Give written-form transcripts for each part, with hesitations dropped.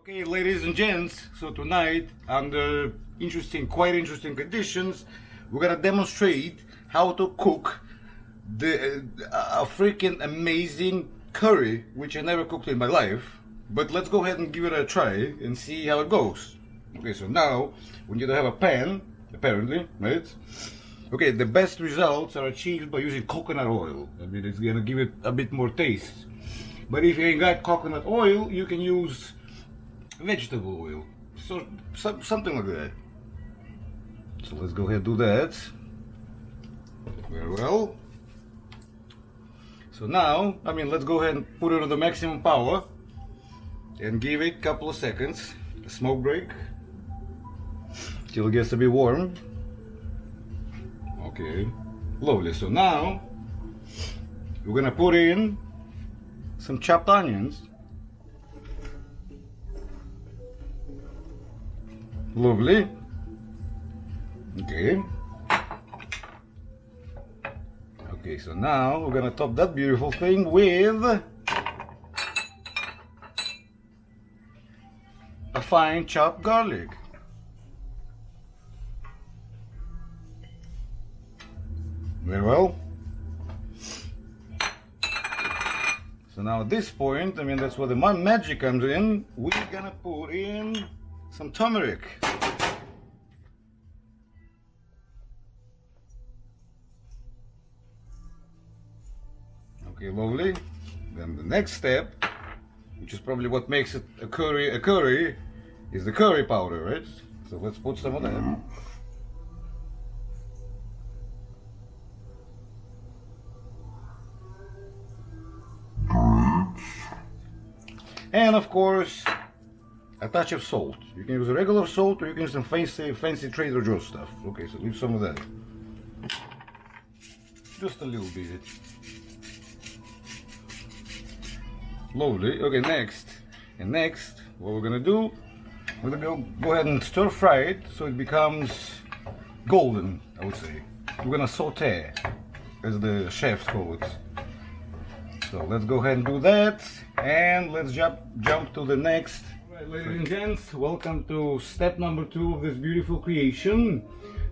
Okay, ladies and gents, so tonight, under quite interesting conditions, we're gonna demonstrate how to cook a freaking amazing curry, which I never cooked in my life. But let's go ahead and give it a try and see how it goes. Okay, so now we need to have a pan, apparently, right? Okay, the best results are achieved by using coconut oil. I mean, it's gonna give it a bit more taste. But if you ain't got coconut oil, you can use vegetable oil, so something like that. So let's go ahead and do that. Very well. So now, I mean, let's go ahead and put it on the maximum power and give it a couple of seconds, a smoke break, till it gets a bit warm. Okay, lovely. So now we're gonna put in some chopped onions. Lovely. Okay. Okay, so now we're gonna top that beautiful thing with a fine chopped garlic. Very well. So now at this point, I mean, that's where the magic comes in. We're gonna put in some turmeric. Okay, lovely. Then the next step, which is probably what makes it a curry, is the curry powder, right? So let's put some of that. And of course, a touch of salt. You can use regular salt, or you can use some fancy Trader Joe's stuff. Okay, so leave some of that. Just a little bit. Lovely. Okay, next, what we're gonna do, we're gonna go ahead and stir fry it so it becomes golden, I would say. We're gonna saute, as the chefs call it. So let's go ahead and do that, and let's jump to the next. Alright, ladies and gents, welcome to step number 2 of this beautiful creation.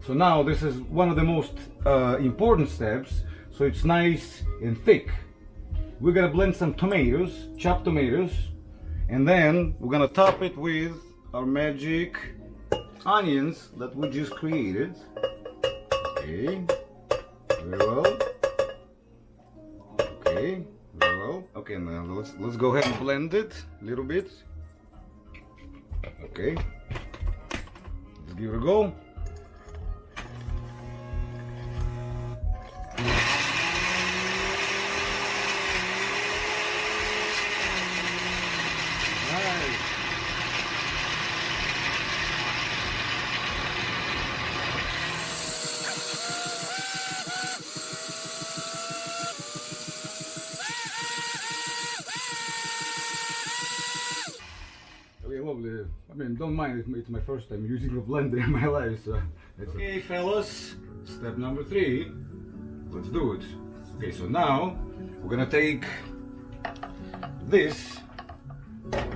So now this is one of the most important steps, so it's nice and thick. We're gonna blend some tomatoes, chopped tomatoes, and then we're gonna top it with our magic onions that we just created. Okay, very well. Okay, very well. Okay, now let's go ahead and blend it a little bit. Okay, let's give it a go. Lovely. I mean, don't mind it, it's my first time using a blender in my life, so okay, fellas, step number 3, let's do it. Okay, so now we're gonna take this,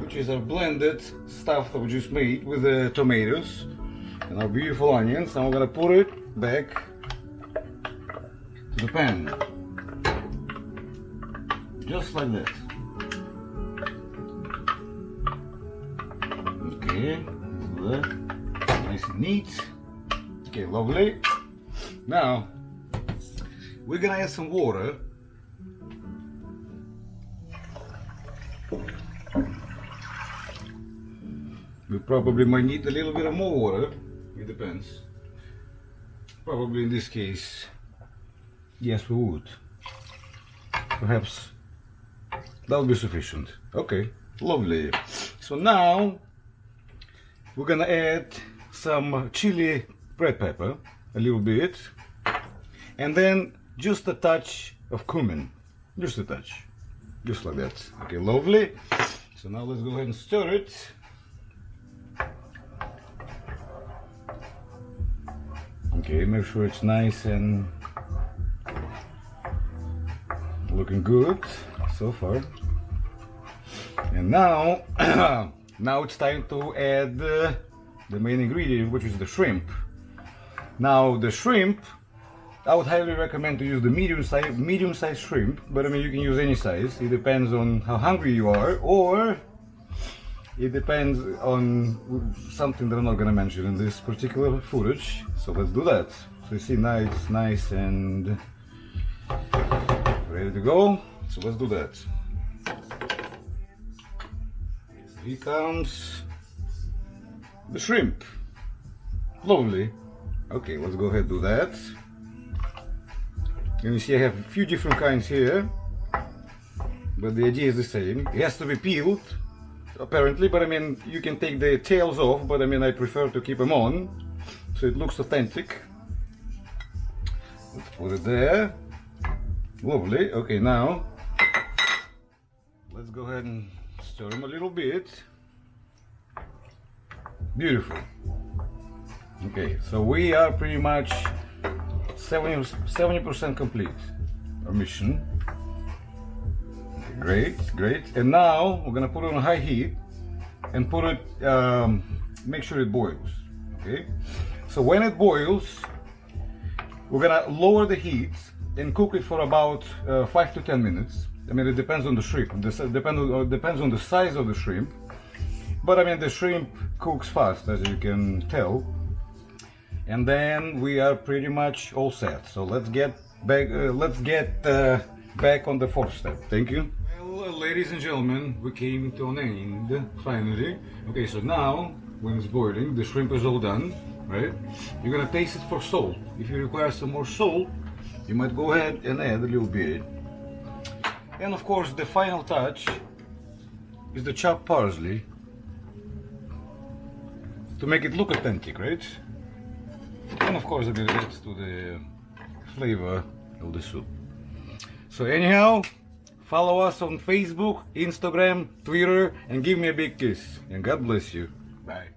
which is our blended stuff that we just made with the tomatoes and our beautiful onions, and we're gonna put it back to the pan, just like that. Okay, nice and neat. Okay, lovely. Now we're gonna add some water. We probably might need a little bit of more water. It depends. Probably in this case, yes, we would. Perhaps that will be sufficient. Okay, lovely. So now we're gonna add some chili red pepper, a little bit, and then just a touch of cumin, just a touch, just like that. Okay, lovely. So now let's go ahead and stir it. Okay, make sure it's nice and looking good so far. And now now it's time to add the main ingredient, which is the shrimp. Now the shrimp, I would highly recommend to use the medium-sized shrimp, but I mean you can use any size. It depends on how hungry you are, or it depends on something that I'm not gonna mention in this particular footage. So let's do that. So you see, now it's nice and ready to go. So let's do that. Here comes the shrimp. Lovely. Okay, let's go ahead and do that. And you see I have a few different kinds here, but the idea is the same. It has to be peeled, apparently, but I mean you can take the tails off, but I mean I prefer to keep them on, so it looks authentic. Let's put it there. Lovely. Okay, now let's go ahead and stir them a little bit. Beautiful. Okay, so we are pretty much 70% complete our mission. Okay, great. And now we're gonna put it on high heat and put it, make sure it boils. Okay, so when it boils, we're gonna lower the heat and cook it for about 5 to 10 minutes. I mean, it depends on the shrimp. It depends on the size of the shrimp. But I mean, the shrimp cooks fast, as you can tell. And then we are pretty much all set. So let's get back. Back on the fourth step. Thank you. Well, ladies and gentlemen, we came to an end finally. Okay, so now when it's boiling, the shrimp is all done, right? You're gonna taste it for salt. If you require some more salt, you might go ahead and add a little bit. And of course, the final touch is the chopped parsley to make it look authentic, right? And of course, it adds to the flavor of the soup. So anyhow, follow us on Facebook, Instagram, Twitter, and give me a big kiss. And God bless you. Bye.